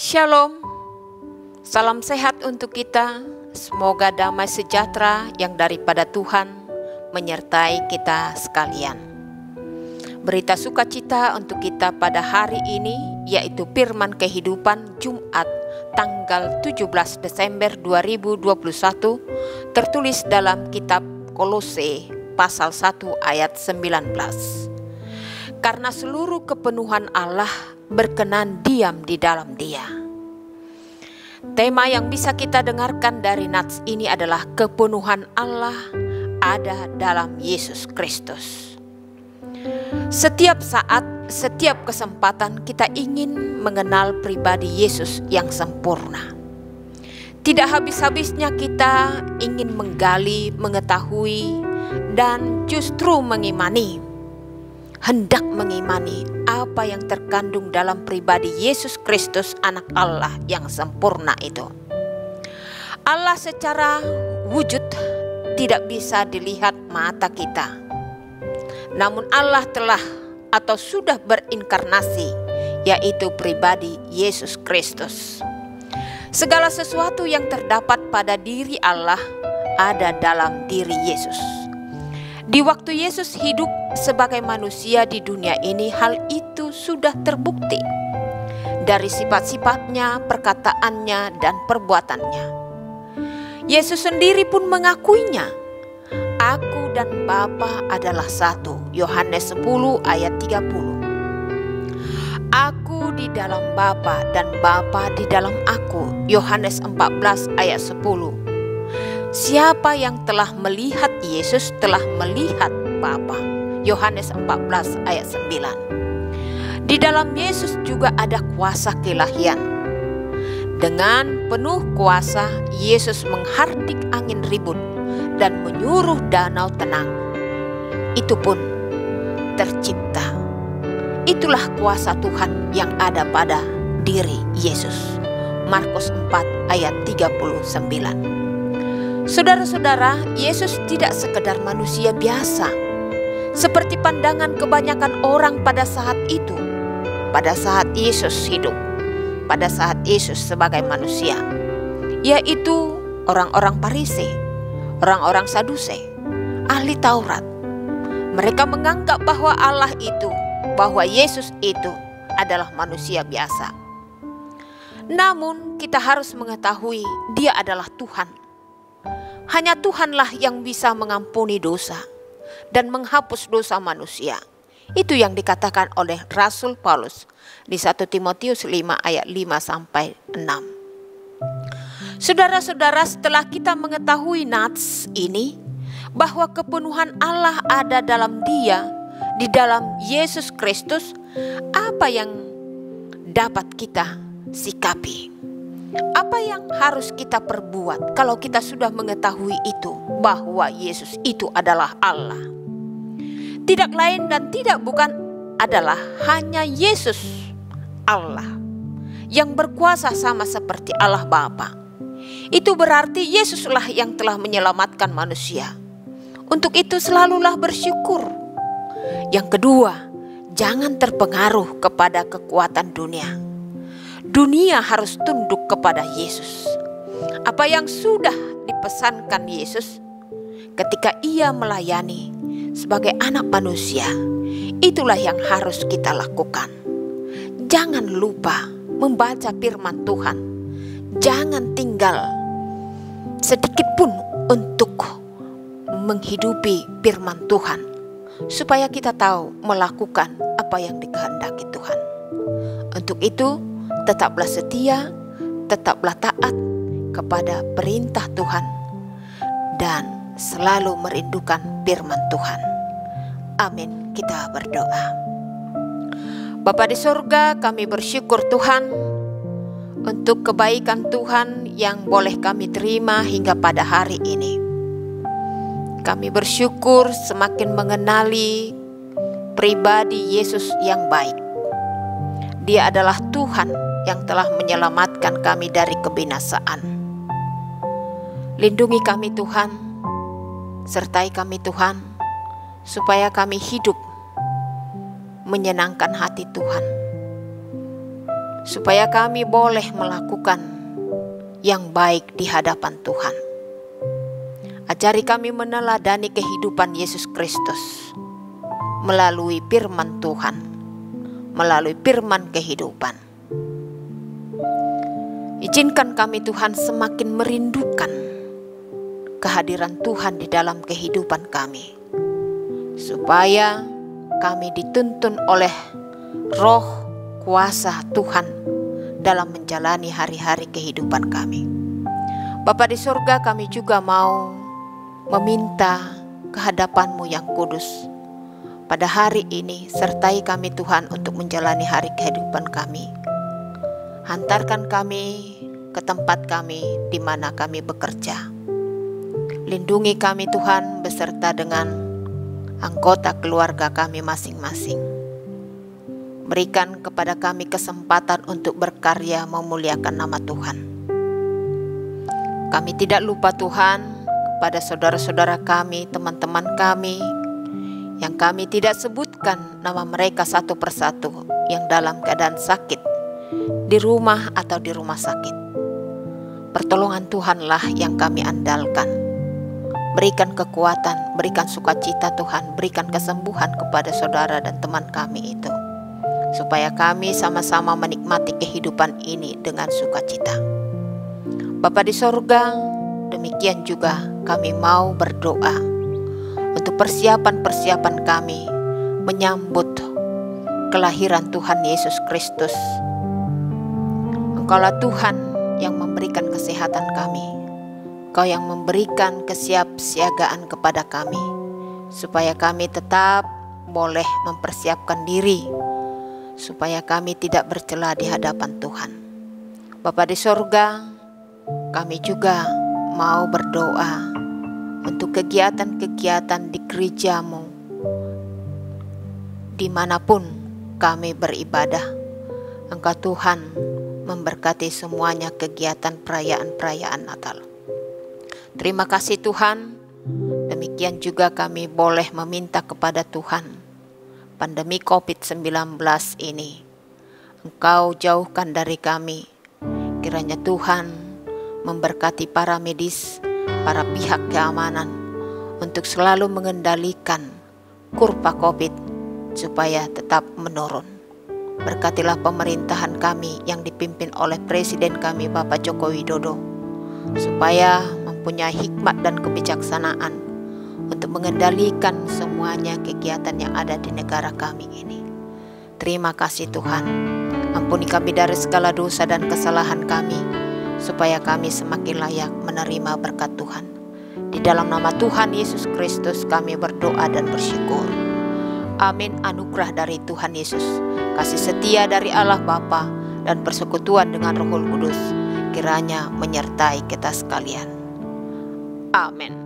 Shalom, salam sehat untuk kita. Semoga damai sejahtera yang daripada Tuhan menyertai kita sekalian. Berita sukacita untuk kita pada hari ini yaitu firman kehidupan Jumat tanggal 17 Desember 2021 tertulis dalam kitab Kolose pasal 1 ayat 19. Karena seluruh kepenuhan Allah berkenan diam di dalam Dia. Tema yang bisa kita dengarkan dari nats ini adalah kepenuhan Allah ada dalam Yesus Kristus. Setiap saat, setiap kesempatan kita ingin mengenal pribadi Yesus yang sempurna. Tidak habis-habisnya kita ingin menggali, mengetahui, dan justru hendak mengimani apa yang terkandung dalam pribadi Yesus Kristus anak Allah yang sempurna itu. Allah secara wujud tidak bisa dilihat mata kita. Namun Allah telah atau sudah berinkarnasi, yaitu pribadi Yesus Kristus. Segala sesuatu yang terdapat pada diri Allah ada dalam diri Yesus. Di waktu Yesus hidup sebagai manusia di dunia ini, hal itu sudah terbukti dari sifat-sifatnya, perkataannya, dan perbuatannya. Yesus sendiri pun mengakuinya. Aku dan Bapa adalah satu. Yohanes 10 ayat 30. Aku di dalam Bapa dan Bapa di dalam aku. Yohanes 14 ayat 10. Siapa yang telah melihat Yesus telah melihat Bapa. Yohanes 14 ayat 9. Di dalam Yesus juga ada kuasa keilahian. Dengan penuh kuasa Yesus menghardik angin ribut dan menyuruh danau tenang. Itu pun tercipta. Itulah kuasa Tuhan yang ada pada diri Yesus. Markus 4 ayat 39. Saudara-saudara, Yesus tidak sekedar manusia biasa, seperti pandangan kebanyakan orang pada saat itu, pada saat Yesus hidup, pada saat Yesus sebagai manusia, yaitu orang-orang Farisi, orang-orang Sadusi, ahli Taurat. Mereka menganggap bahwa bahwa Yesus itu adalah manusia biasa. Namun kita harus mengetahui Dia adalah Tuhan. Hanya Tuhanlah yang bisa mengampuni dosa dan menghapus dosa manusia. Itu yang dikatakan oleh Rasul Paulus di 1 Timotius 5 ayat 5-6. Saudara-saudara, setelah kita mengetahui nats ini, bahwa kepenuhan Allah ada dalam Dia, di dalam Yesus Kristus, apa yang dapat kita sikapi? Apa yang harus kita perbuat kalau kita sudah mengetahui itu, bahwa Yesus itu adalah Allah? Tidak lain dan tidak bukan adalah hanya Yesus Allah yang berkuasa sama seperti Allah Bapa. Itu berarti Yesuslah yang telah menyelamatkan manusia. Untuk itu selalulah bersyukur. Yang kedua, jangan terpengaruh kepada kekuatan dunia. Dunia harus tunduk kepada Yesus. Apa yang sudah dipesankan Yesus ketika Ia melayani sebagai anak manusia, itulah yang harus kita lakukan. Jangan lupa membaca firman Tuhan. Jangan tinggal sedikit pun untuk menghidupi firman Tuhan, supaya kita tahu melakukan apa yang dikehendaki Tuhan. Untuk itu, tetaplah setia, tetaplah taat kepada perintah Tuhan, dan selalu merindukan firman Tuhan. Amin. Kita berdoa. Bapa di surga, kami bersyukur Tuhan untuk kebaikan Tuhan yang boleh kami terima hingga pada hari ini. Kami bersyukur semakin mengenali pribadi Yesus yang baik. Dia adalah Tuhan yang telah menyelamatkan kami dari kebinasaan. Lindungi kami Tuhan, sertai kami Tuhan, supaya kami hidup menyenangkan hati Tuhan. supaya kami boleh melakukan yang baik di hadapan Tuhan. Ajari kami meneladani kehidupan Yesus Kristus melalui firman Tuhan, melalui firman kehidupan. Izinkan kami Tuhan semakin merindukan kehadiran Tuhan di dalam kehidupan kami, supaya kami dituntun oleh roh kuasa Tuhan dalam menjalani hari-hari kehidupan kami. Bapa di surga, kami juga mau meminta kehadapan-Mu yang kudus pada hari ini. Sertai kami Tuhan untuk menjalani hari kehidupan kami. Hantarkan kami ke tempat kami di mana kami bekerja. Lindungi kami Tuhan beserta dengan anggota keluarga kami masing-masing. Berikan kepada kami kesempatan untuk berkarya memuliakan nama Tuhan. Kami tidak lupa Tuhan kepada saudara-saudara kami, teman-teman kami yang kami tidak sebutkan nama mereka satu persatu, yang dalam keadaan sakit di rumah atau di rumah sakit. Pertolongan Tuhanlah yang kami andalkan. Berikan kekuatan, berikan sukacita Tuhan, berikan kesembuhan kepada saudara dan teman kami itu, supaya kami sama-sama menikmati kehidupan ini dengan sukacita. Bapa di sorga, demikian juga kami mau berdoa untuk persiapan-persiapan kami menyambut kelahiran Tuhan Yesus Kristus. Engkaulah Tuhan yang memberikan kesehatan kami. Kau yang memberikan kesiapsiagaan kepada kami, supaya kami tetap boleh mempersiapkan diri, supaya kami tidak bercela di hadapan Tuhan. Bapa di sorga, kami juga mau berdoa untuk kegiatan-kegiatan di gereja-Mu, dimanapun kami beribadah. Engkau Tuhan memberkati semuanya kegiatan perayaan-perayaan Natal. Terima kasih Tuhan. Demikian juga kami boleh meminta kepada Tuhan, pandemi COVID-19 ini Engkau jauhkan dari kami. Kiranya Tuhan memberkati para medis, para pihak keamanan untuk selalu mengendalikan kurva COVID supaya tetap menurun. Berkatilah pemerintahan kami yang dipimpin oleh Presiden kami Bapak Joko Widodo, supaya mempunyai hikmat dan kebijaksanaan untuk mengendalikan semuanya kegiatan yang ada di negara kami ini. Terima kasih Tuhan. Ampuni kami dari segala dosa dan kesalahan kami, supaya kami semakin layak menerima berkat Tuhan. Di dalam nama Tuhan Yesus Kristus kami berdoa dan bersyukur. Amin. Anugerah dari Tuhan Yesus, kasih setia dari Allah Bapa, dan persekutuan dengan Roh Kudus kiranya menyertai kita sekalian. Amin.